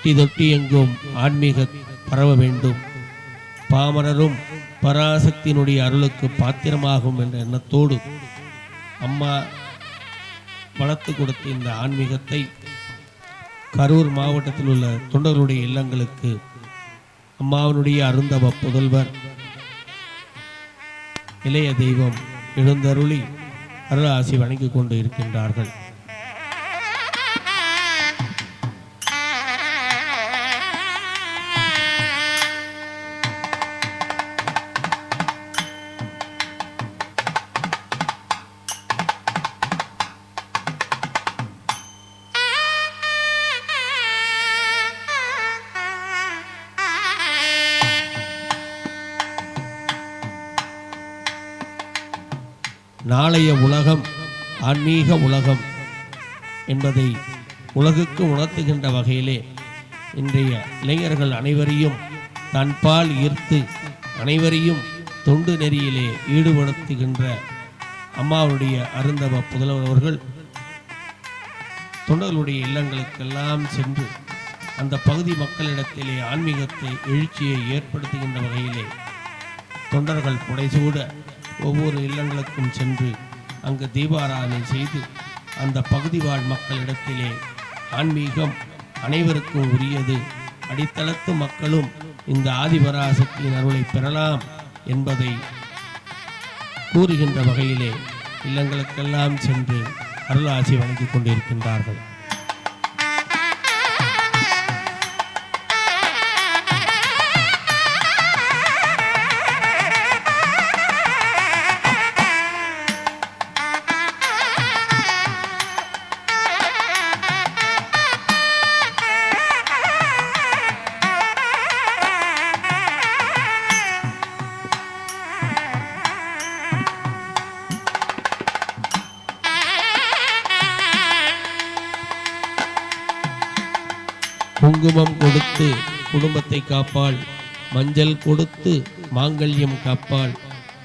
பட்டி தொட்டி எங்கும் ஆன்மீக பரவ வேண்டும், பாமரரும் பராசக்தியினுடைய அருளுக்கு பாத்திரமாகும் என்ற எண்ணத்தோடு அம்மா வளர்த்து கொடுத்த இந்த ஆன்மீகத்தை கரூர் மாவட்டத்தில் உள்ள தொண்டர்களுடைய இல்லங்களுக்கு அம்மாவனுடைய அருந்தவ புதல்வர் இளைய தெய்வம் எழுந்தருளி அருளாசி வணங்கிக் கொண்டு இருக்கின்றார்கள். நாளைய உலகம் ஆன்மீக உலகம் என்பதை உலகுக்கு உணர்த்துகின்ற வகையிலே இன்றைய இளைஞர்கள் அனைவரையும் தன்பால் ஈர்த்து அனைவரையும் தொண்டு நெறியிலே ஈடுபடுத்துகின்ற அம்மாவுடைய அருந்தவ புதல்வர் அவர்கள் தொண்டர்களுடைய இல்லங்களுக்கெல்லாம் சென்று அந்த பகுதி மக்களிடத்திலே ஆன்மீகத்தை எழுச்சியை ஏற்படுத்துகின்ற வகையிலே தொண்டர்கள் புடைசூட ஒவ்வொரு இல்லங்களுக்கும் சென்று அங்கு தீபாராதனை செய்து அந்த பகுதி வாழ் மக்களிடத்திலே ஆன்மீகம் அனைவருக்கும் உரியது, அடித்தளத்து மக்களும் இந்த ஆதிபராசக்தியின் அருளை பெறலாம் என்பதை கூறுகின்ற வகையிலே இல்லங்களுக்கெல்லாம் சென்று அருளாசி வழங்கிக் கொண்டிருக்கின்றார்கள். குங்குமம் கொடுத்து குடும்பத்தை காப்பாள், மஞ்சள் கொடுத்து மாங்கல்யம் காப்பாள்,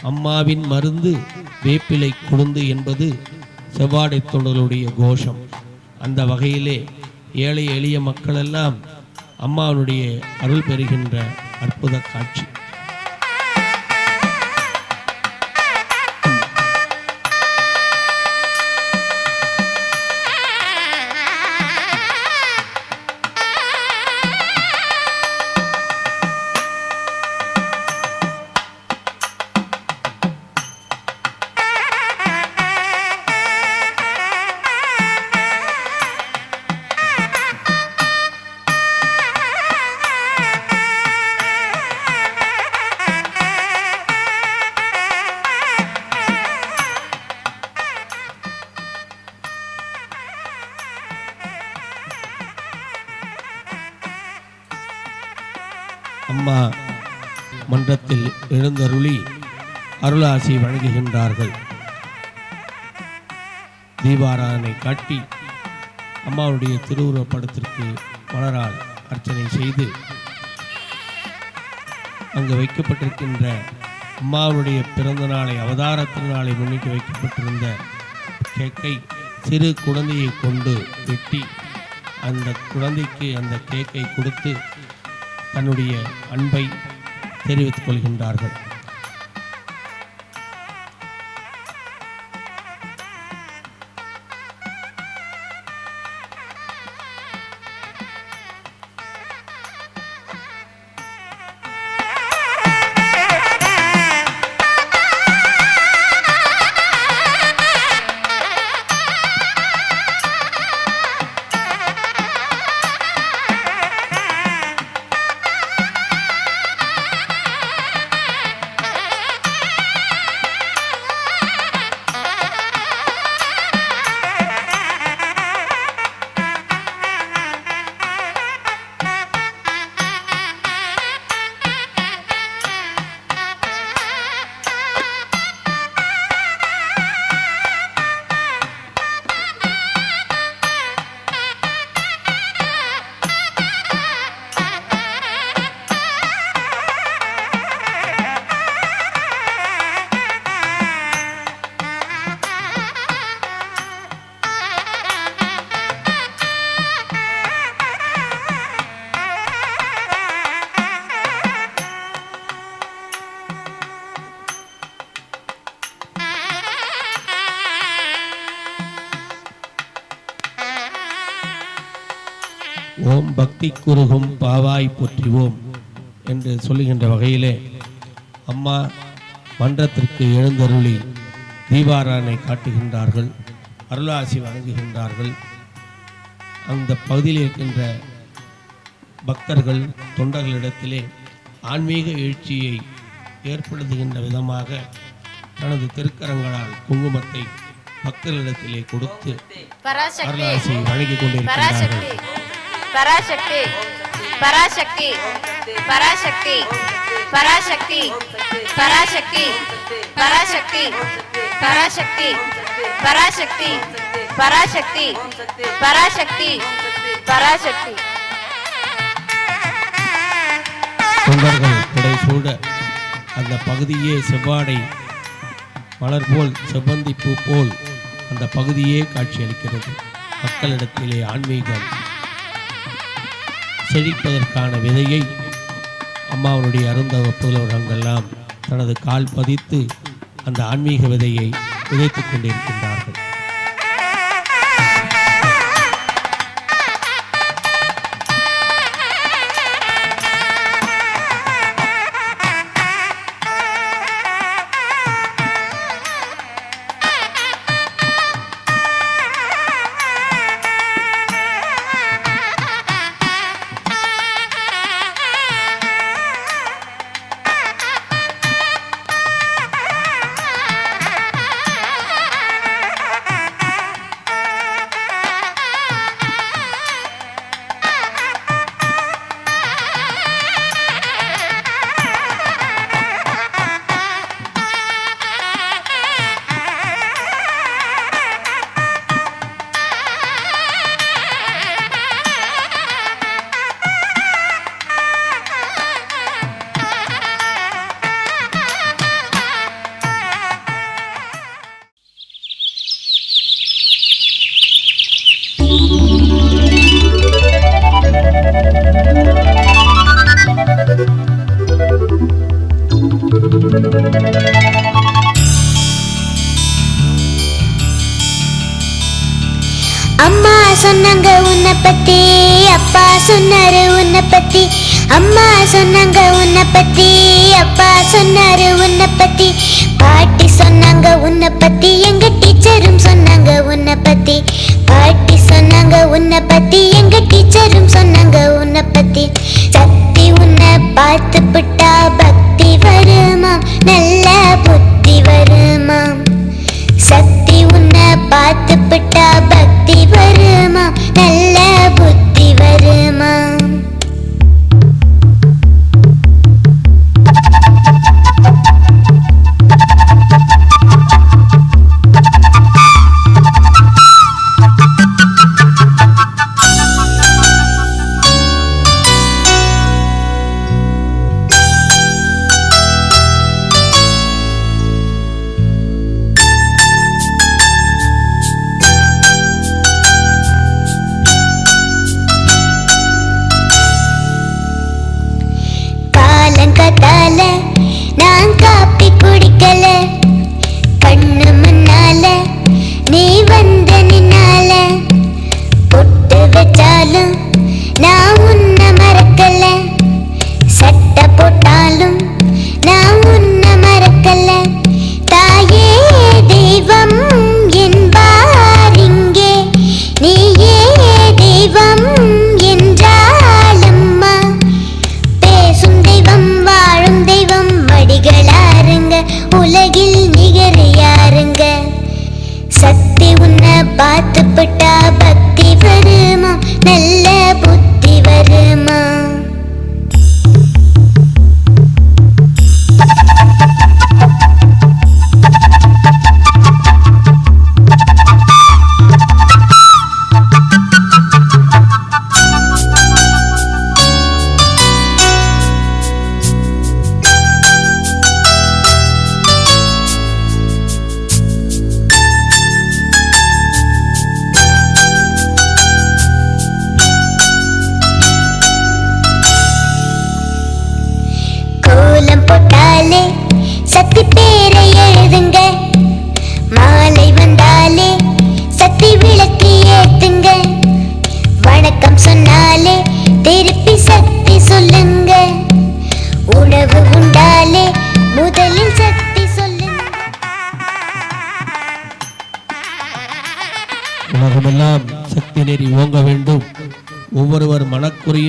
அம்மாவின் மருந்து வேப்பிலை குழுந்து என்பது செவ்வாடை தொண்டர்களுடைய கோஷம். அந்த வகையிலே ஏழை எளிய மக்களெல்லாம் அம்மாவுடைய அருள் பெறுகின்ற அற்புத காட்சி. அம்மா மன்றத்தில் எழுந்தருளி அருளாசி வழங்குகின்றார்கள். தீபாராதனை காட்டி அம்மாவுடைய திருவுருவப் படத்திற்கு மலரால் அர்ச்சனை செய்து அங்கு வைக்கப்பட்டிருக்கின்ற அம்மாவுடைய பிறந்த நாளை அவதார திருநாளை முன்னிட்டு வைக்கப்பட்டிருந்த கேக்கை சிறு குழந்தையை கொண்டு வெட்டி அந்த குழந்தைக்கு அந்த கேக்கை கொடுத்து தன்னுடைய அன்பை தெரிவித்துக் கொள்கின்றார்கள். போற்றுவோம், பக்தி குருகும் பாவாய் போற்றுவோம் என்று சொல்லுகின்ற வகையிலே அம்மா மன்றத்திற்கு எழுந்தருளி தீபாராதனை காட்டுகின்றார்கள், அருளாசி வழங்குகின்றார்கள். அந்த பகுதியில் இருக்கின்ற பக்தர்கள் தொண்டர்களிடத்திலே ஆன்மீக எழுச்சியை ஏற்படுத்துகின்ற விதமாக தனது திருக்கரங்களால் குங்குமத்தை பக்தர்களிடத்திலே கொடுத்து அருளாசி வழங்கிக் கொண்டிருக்கிறார்கள். பராசக்தி பராசக்தி பராசக்தி பராசக்தி பராசக்தி பராசக்தி பராசக்தி பராசக்தி பராசக்தி பராசக்தி பராசக்தி. தொண்டர்கள் புடை சூட அந்த பகுதியே செவ்வாடை மலர் போல், செவ்வந்தி பூ போல் அந்த பகுதியே காட்சியளிக்கிறது. மக்களிடத்திலே ஆன்மீகம் செழிப்பதற்கான விதையை அம்மாவுடைய அருந்தவ புதல்வர்களெல்லாம் தனது கால் பதித்து அந்த ஆன்மீக விதையை விதைத்துக் கொண்டிருக்கின்றார்கள். அம்மா சொன்னாங்க உன்னை பத்தி, அப்பா சொன்னாரு உன்னை பத்தி. அம்மா சொன்னாங்க உன்னை பத்தி, அப்பா சொன்னாரு உன்னை பத்தி. பாட்டி சொன்னாங்க உன்னை பத்தி, எங்க டீச்சரும் சொன்னாங்க உன்னை பத்தி. பாட்டி சொன்னாங்க உன்னை பத்தி, எங்க டீச்சரும் சொன்னாங்க உன்னை பத்தி. சக்தி உன்னை பார்த்து விட்டா பக்தி வருமாம், நல்ல புத்தி வருமாம். சக்தி உன்னை பார்த்து விட்டா பக்தி வருமா, நல்ல புத்தி வருமா.